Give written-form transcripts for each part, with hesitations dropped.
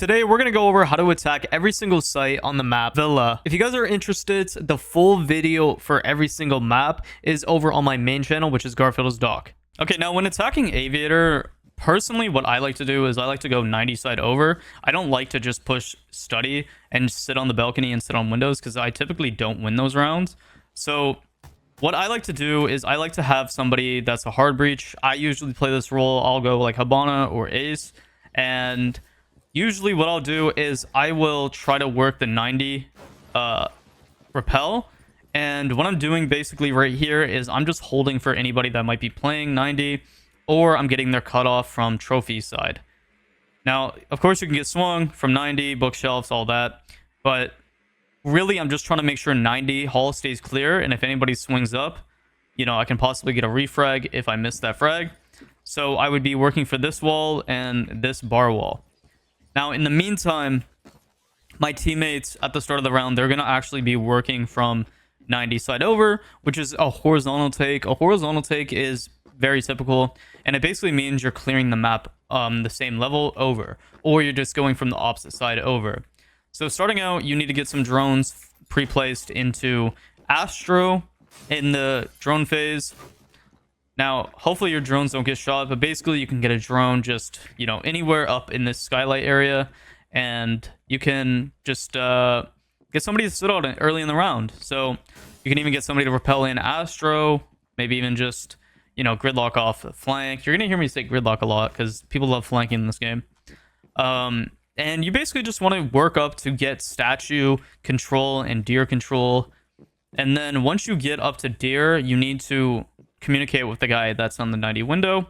today we're going to go over how to attack every single site on the map Villa. If you guys are interested, the full video for every single map is over on my main channel, which is Garfield's Dock. Okay, now when attacking Aviator, personally what I like to do is I like to go 90 side over. I don't like to just push study and sit on the balcony and sit on windows because I typically don't win those rounds. So what I like to do is I like to have somebody that's a hard breach. I usually play this role. I'll go like Habana or Ace, and usually what I'll do is I will try to work the 90 repel. And what I'm doing basically right here is I'm just holding for anybody that might be playing 90, or I'm getting their cutoff from trophy side. Now, of course, you can get swung from 90, bookshelves, all that. But really, I'm just trying to make sure 90 hall stays clear. And if anybody swings up, you know, I can possibly get a refrag if I miss that frag. So I would be working for this wall and this bar wall. Now, in the meantime, my teammates at the start of the round, they're going to actually be working from 90 side over, which is a horizontal take. A horizontal take is very typical, and it basically means you're clearing the map the same level over, or you're just going from the opposite side over. So starting out, you need to get some drones pre-placed into Astro in the drone phase. Now, hopefully your drones don't get shot, but basically you can get a drone just, you know, anywhere up in this skylight area, and you can just get somebody to sit on it early in the round. So you can even get somebody to repel in Astro, maybe even just, you know, gridlock off the flank. You're going to hear me say gridlock a lot because people love flanking in this game. And you basically just want to work up to get statue control and deer control. And then once you get up to deer, you need to communicate with the guy that's on the 90 window,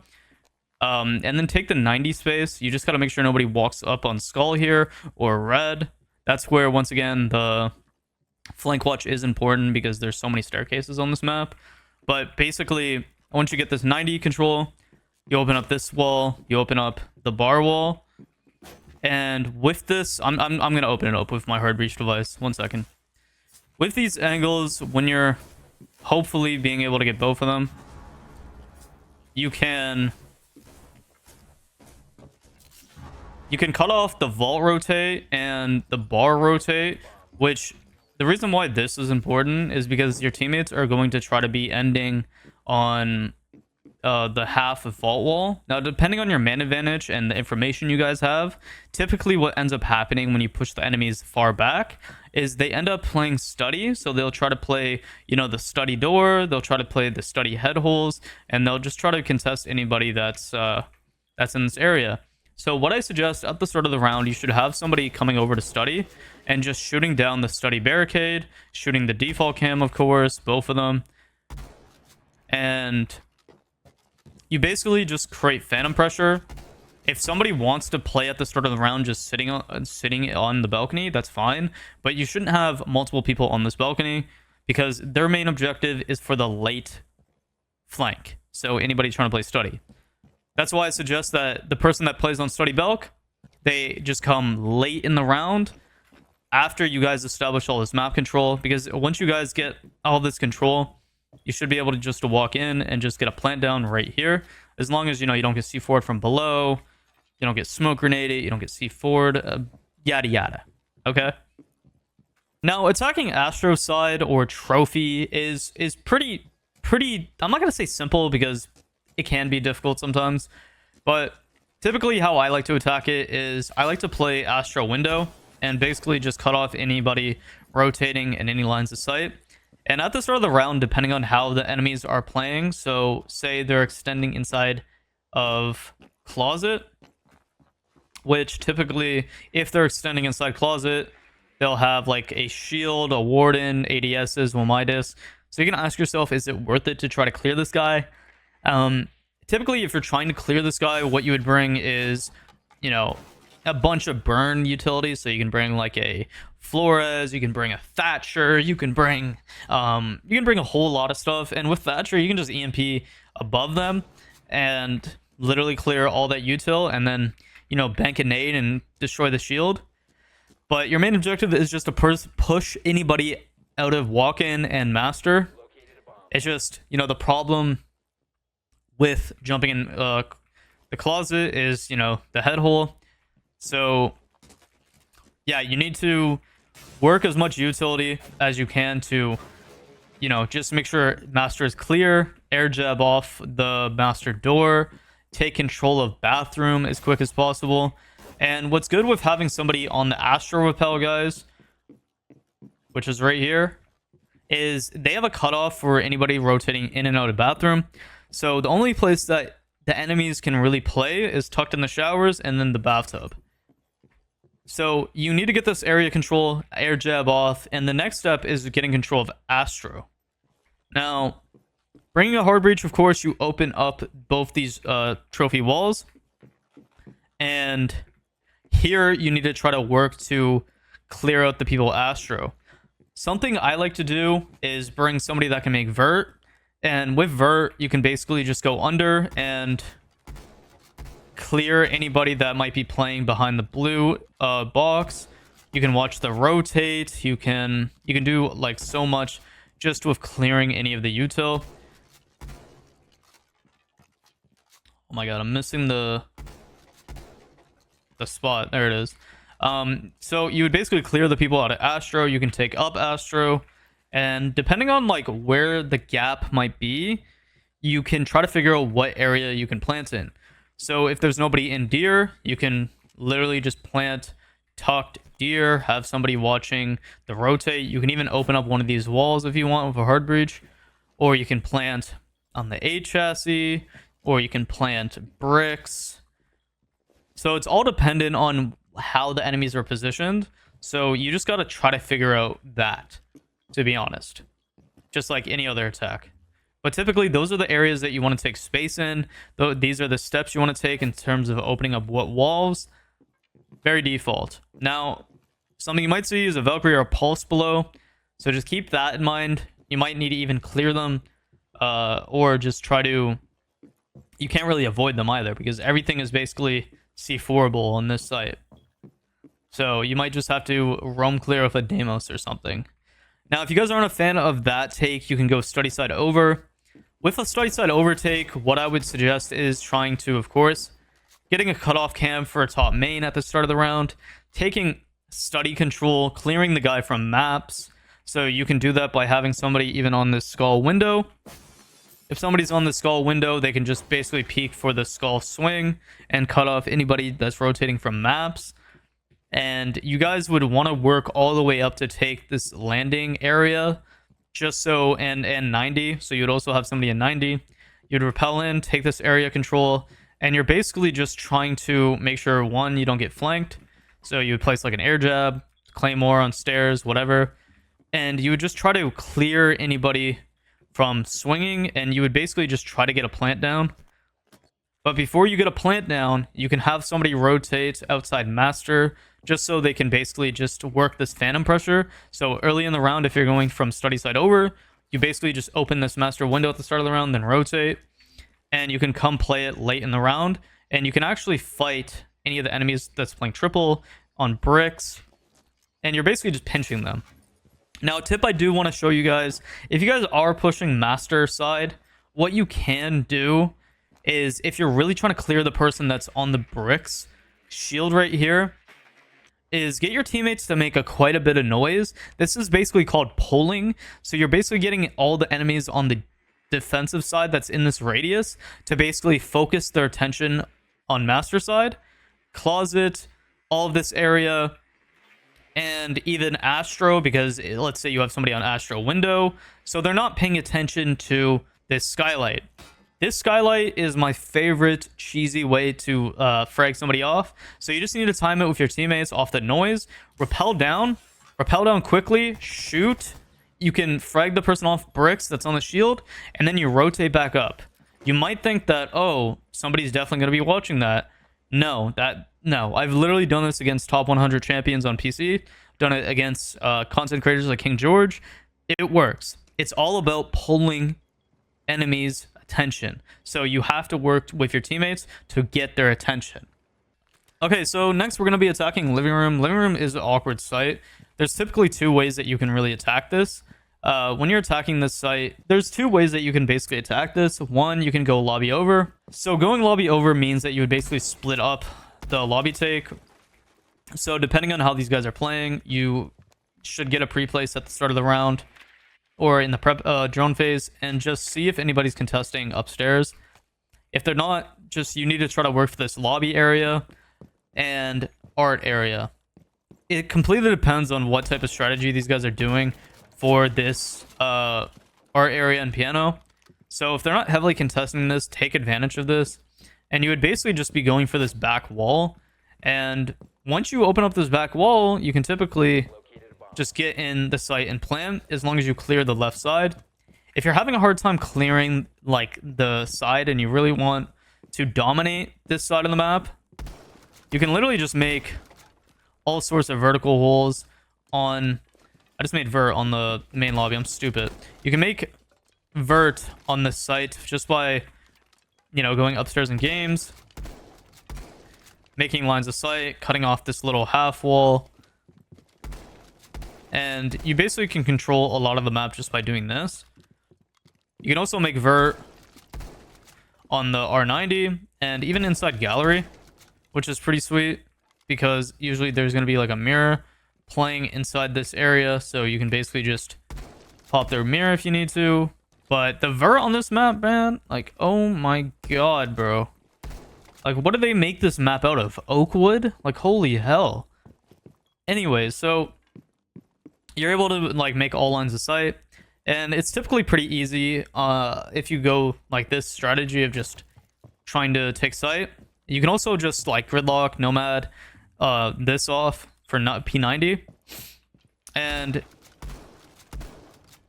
and then take the 90 space. You just got to make sure nobody walks up on skull here or red. That's where, once again, the flank watch is important because there's so many staircases on this map. But basically, once you get this 90 control, you open up this wall, you open up the bar wall, and with this, I'm gonna open it up with my hard breach device. 1 second. With these angles, when you're hopefully being able to get both of them, you can cut off the vault rotate and the bar rotate, which the reason why this is important is because your teammates are going to try to be ending on the half of vault wall. Now, depending on your man advantage and the information you guys have, typically what ends up happening when you push the enemies far back is they end up playing study. So they'll try to play, you know, the study door, they'll try to play the study head holes, and they'll just try to contest anybody that's in this area. So what I suggest at the start of the round, you should have somebody coming over to study and just shooting down the study barricade, shooting the default cam, of course, both of them. And you basically just create phantom pressure. If somebody wants to play at the start of the round just sitting on the balcony, that's fine. But you shouldn't have multiple people on this balcony because their main objective is for the late flank. So anybody trying to play study. That's why I suggest that the person that plays on study belk, they just come late in the round after you guys establish all this map control. Because once you guys get all this control, you should be able to just walk in and just get a plant down right here. As long as, you know, you don't get C4'd from below, you don't get smoke grenaded, you don't get C4'd, yada yada. Okay? Now, attacking Astro side or trophy is pretty, I'm not going to say simple because it can be difficult sometimes. But typically how I like to attack it is I like to play Astro window and basically just cut off anybody rotating in any lines of sight. And at the start of the round, depending on how the enemies are playing, so say they're extending inside of closet, which typically, if they're extending inside closet, they'll have like a shield, a warden, ADSs, Womidus. So you can ask yourself, is it worth it to try to clear this guy? Typically, if you're trying to clear this guy, what you would bring is, you know, a bunch of burn utilities. So you can bring like a Flores, you can bring a Thatcher, you can bring a whole lot of stuff. And with Thatcher, you can just EMP above them and literally clear all that util, and then, you know, bank a nade and destroy the shield. But your main objective is just to push anybody out of walk-in and master. It's just, you know, the problem with jumping in the closet is, you know, the head hole. So yeah, you need to work as much utility as you can to, you know, just make sure master is clear, air jab off the master door, take control of bathroom as quick as possible. And what's good with having somebody on the astro repel, guys, which is right here, is they have a cutoff for anybody rotating in and out of bathroom. So the only place that the enemies can really play is tucked in the showers and then the bathtub. So you need to get this area control, air jab off, and the next step is getting control of astro. Now, bringing a hard breach, of course, you open up both these trophy walls. And here you need to try to work to clear out the people astro. Something I like to do is bring somebody that can make vert. And with vert, you can basically just go under and clear anybody that might be playing behind the blue box. You can watch the rotate. You can do like so much just with clearing any of the util. Oh my god, I'm missing the spot. There it is. So you would basically clear the people out of astro. You can take up astro, and depending on like where the gap might be, you can try to figure out what area you can plant in. So if there's nobody in deer, you can literally just plant tucked deer, have somebody watching the rotate. You can even open up one of these walls if you want with a hard breach, or you can plant on the A chassis, or you can plant bricks. So it's all dependent on how the enemies are positioned. So you just got to try to figure out that, to be honest, just like any other attack. But typically those are the areas that you want to take space in. Though these are the steps you want to take in terms of opening up what walls. Very default. Now, something you might see is a Valkyrie or a pulse below. So just keep that in mind. You might need to even clear them, or just try to... You can't really avoid them either, because everything is basically C4able on this site. So you might just have to roam clear with a Deimos or something. Now, if you guys aren't a fan of that take, you can go study side over. With a study side overtake, what I would suggest is trying to, of course, getting a cutoff cam for a top main at the start of the round, taking study control, clearing the guy from maps. So you can do that by having somebody even on this skull window. If somebody's on the skull window, they can just basically peek for the skull swing and cut off anybody that's rotating from maps. And you guys would want to work all the way up to take this landing area, just so, and 90. So you'd also have somebody in 90. You'd repel in, take this area control, and you're basically just trying to make sure, one, you don't get flanked. So you would place like an air jab, claymore on stairs, whatever. And you would just try to clear anybody from swinging, and you would basically just try to get a plant down. But before you get a plant down, you can have somebody rotate outside master, just so they can basically just work this phantom pressure. So early in the round, if you're going from study side over, you basically just open this master window at the start of the round, then rotate, and you can come play it late in the round, and you can actually fight any of the enemies that's playing triple on bricks, and you're basically just pinching them. Now, a tip I do want to show you guys, if you guys are pushing master side, what you can do is, if you're really trying to clear the person that's on the bricks shield right here, is get your teammates to make quite a bit of noise. This is basically called pulling. So you're basically getting all the enemies on the defensive side that's in this radius to basically focus their attention on master side, closet, all of this area, and even astro, because let's say you have somebody on astro window, so they're not paying attention to this skylight. This skylight is my favorite cheesy way to frag somebody off. So you just need to time it with your teammates off the noise, repel down quickly, shoot. You can frag the person off bricks that's on the shield, and then you rotate back up. You might think that, oh, somebody's definitely going to be watching that. No, I've literally done this against top 100 champions on PC. Done it against content creators like King George. It works. It's all about pulling enemies' attention. So you have to work with your teammates to get their attention. Okay, so next we're going to be attacking living room. Living room is an awkward site. There's typically two ways that you can really attack this. When you're attacking this site, there's two ways that you can basically attack this. One, you can go lobby over. So going lobby over means that you would basically split up the lobby take. So depending on how these guys are playing, you should get a pre-place at the start of the round or in the prep drone phase and just see if anybody's contesting upstairs. If they're not, just you need to try to work for this lobby area and art area. It completely depends on what type of strategy these guys are doing for this art area and piano. So if they're not heavily contesting this, take advantage of this. And you would basically just be going for this back wall. And once you open up this back wall, you can typically just get in the site and plant as long as you clear the left side. If you're having a hard time clearing like the side and you really want to dominate this side of the map, you can literally just make all sorts of vertical holes on... I just made vert on the main lobby. I'm stupid. You can make vert on this site just by, you know, going upstairs in games, making lines of sight, cutting off this little half wall. And you basically can control a lot of the map just by doing this. You can also make vert on the R90 and even inside gallery, which is pretty sweet because usually there's going to be like a mirror playing inside this area. So you can basically just pop their mirror if you need to. But the vert on this map, man, like, oh my god, bro. Like, what do they make this map out of? Oak wood? Like, holy hell. Anyways, so you're able to like make all lines of sight, and it's typically pretty easy if you go like this strategy of just trying to take sight. You can also just like gridlock, nomad this off for not P90, and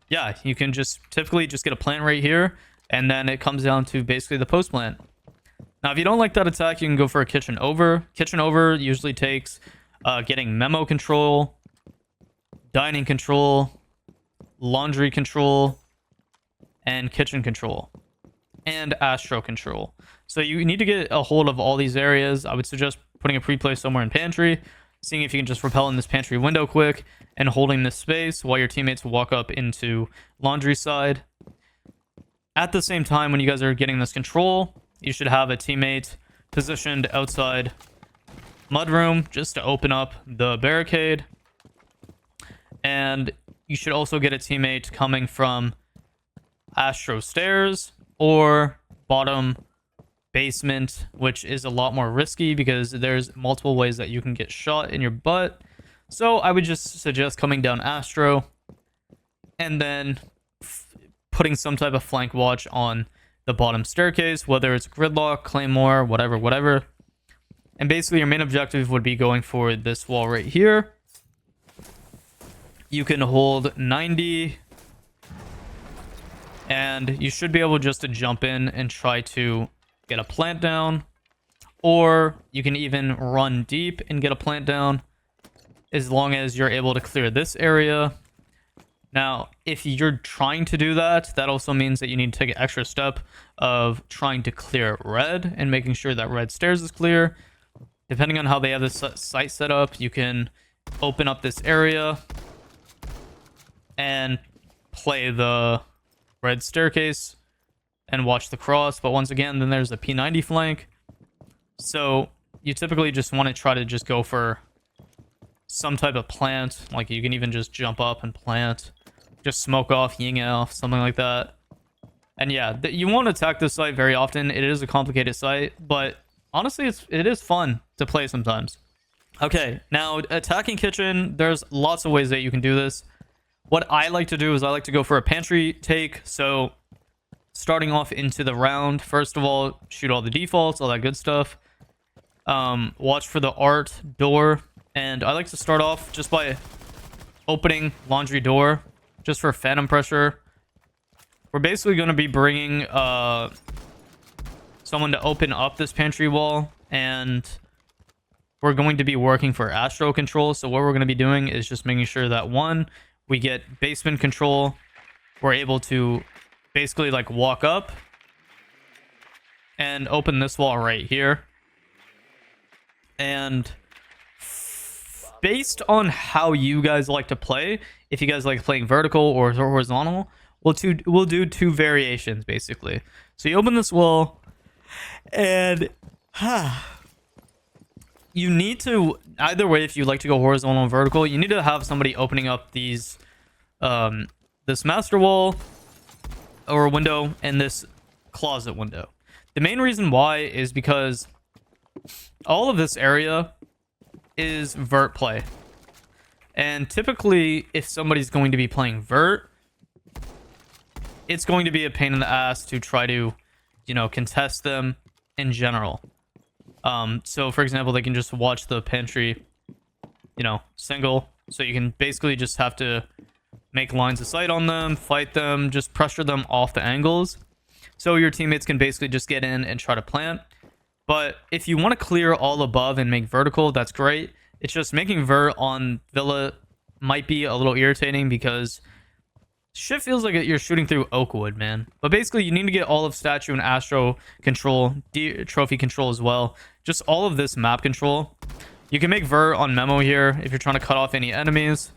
yeah, you can just typically just get a plant right here, and then it comes down to basically the post plant. Now if you don't like that attack, you can go for a kitchen over. Kitchen over usually takes getting memo control, dining control, laundry control, and kitchen control, and astro control. So you need to get a hold of all these areas. I would suggest putting a pre-play somewhere in pantry, seeing if you can just repel in this pantry window quick, and holding this space while your teammates walk up into laundry side. At the same time, when you guys are getting this control, you should have a teammate positioned outside mudroom just to open up the barricade. And you should also get a teammate coming from Astro Stairs or bottom basement, which is a lot more risky because there's multiple ways that you can get shot in your butt. So I would just suggest coming down Astro and then putting some type of flank watch on the bottom staircase, whether it's gridlock, claymore, whatever. And basically your main objective would be going for this wall right here. You can hold 90 and you should be able just to jump in and try to get a plant down, or you can even run deep and get a plant down as long as you're able to clear this area. Now, if you're trying to do that, that also means that you need to take an extra step of trying to clear red and making sure that red stairs is clear. Depending on how they have this site set up, you can open up this area and play the red staircase and watch the cross. But once again, then there's a P90 flank. So you typically just want to try to just go for some type of plant. Like you can even just jump up and plant, just smoke off, ying off, something like that. And yeah, you won't attack this site very often. It is a complicated site, but honestly, it is fun to play sometimes. Okay, now attacking kitchen, there's lots of ways that you can do this. What I like to do is I like to go for a pantry take. So starting off into the round, first of all, shoot all the defaults, all that good stuff. Watch for the art door. And I like to start off just by opening laundry door, just for phantom pressure. We're basically going to be bringing someone to open up this pantry wall, and we're going to be working for astro control. So what we're going to be doing is just making sure that one, we get basement control. We're able to basically like walk up and open this wall right here. And based on how you guys like to play, if you guys like playing vertical or horizontal, we'll do two variations basically. So you open this wall and you need to, either way, if you like to go horizontal and vertical, you need to have somebody opening up these, this master wall or window and this closet window. The main reason why is because all of this area is vert play. And typically, if somebody's going to be playing vert, it's going to be a pain in the ass to try to, you know, contest them in general. So for example, they can just watch the pantry, you know, single. So you can basically just have to make lines of sight on them, fight them, just pressure them off the angles. So your teammates can basically just get in and try to plant. But if you want to clear all above and make vertical, that's great. It's just making vert on Villa might be a little irritating because shit feels like you're shooting through Oakwood, man. But basically, you need to get all of Statue and Astro control, trophy control as well. Just all of this map control. You can make vert on Memo here if you're trying to cut off any enemies,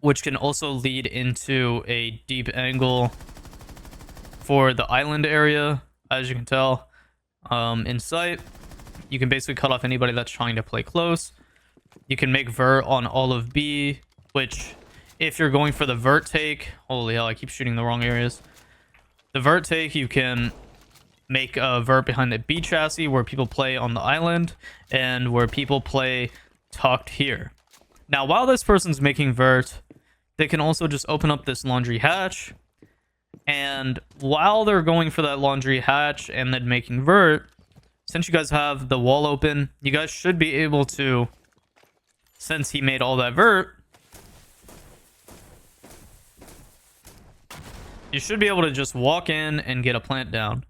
which can also lead into a deep angle for the island area, as you can tell. In sight, you can basically cut off anybody that's trying to play close. You can make vert on all of B, which if you're going for the vert take, holy hell, I keep shooting the wrong areas. The vert take, you can make a vert behind the B chassis where people play on the island and where people play tucked here. Now, while this person's making vert, they can also just open up this laundry hatch. And while they're going for that laundry hatch and then making vert, since you guys have the wall open, you guys should be able to, since he made all that vert, you should be able to just walk in and get a plant down.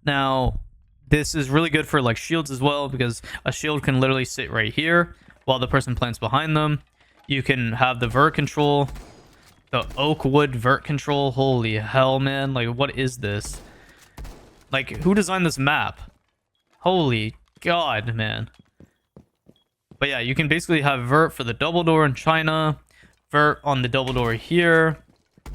Now, this is really good for like shields as well, because a shield can literally sit right here while the person plants behind them. You can have the vert control, the Oakwood vert control. Holy hell, man. Like, what is this? Like, who designed this map? Holy god, man. But yeah, you can basically have vert for the double door in China, vert on the double door here,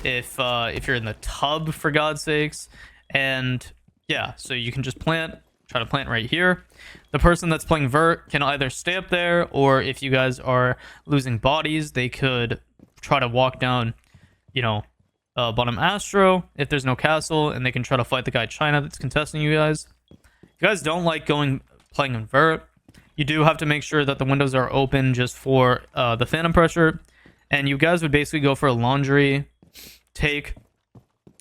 if you're in the tub, for God's sakes. And yeah, so you can just plant, try to plant right here. The person that's playing vert can either stay up there, or if you guys are losing bodies, they could try to walk down, you know, bottom Astro if there's no castle, and they can try to fight the guy China that's contesting you guys. If you guys don't like playing in vert, you do have to make sure that the windows are open just for the phantom pressure. And you guys would basically go for a laundry take.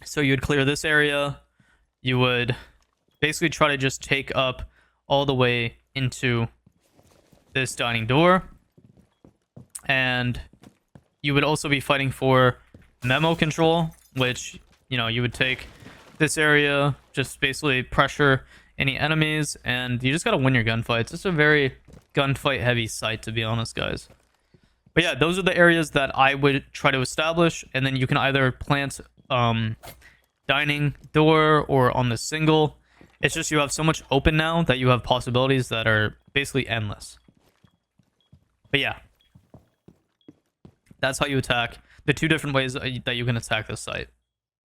So you'd clear this area. You would basically try to just take up all the way into this dining door. And you would also be fighting for memo control, which, you know, you would take this area, just basically pressure any enemies, and you just gotta win your gunfights. It's a very gunfight heavy site, to be honest, guys. But yeah, those are the areas that I would try to establish, and then you can either plant dining door or on the single. It's just you have so much open now that you have possibilities that are basically endless. But yeah, that's how you attack. The two different ways that you can attack this site.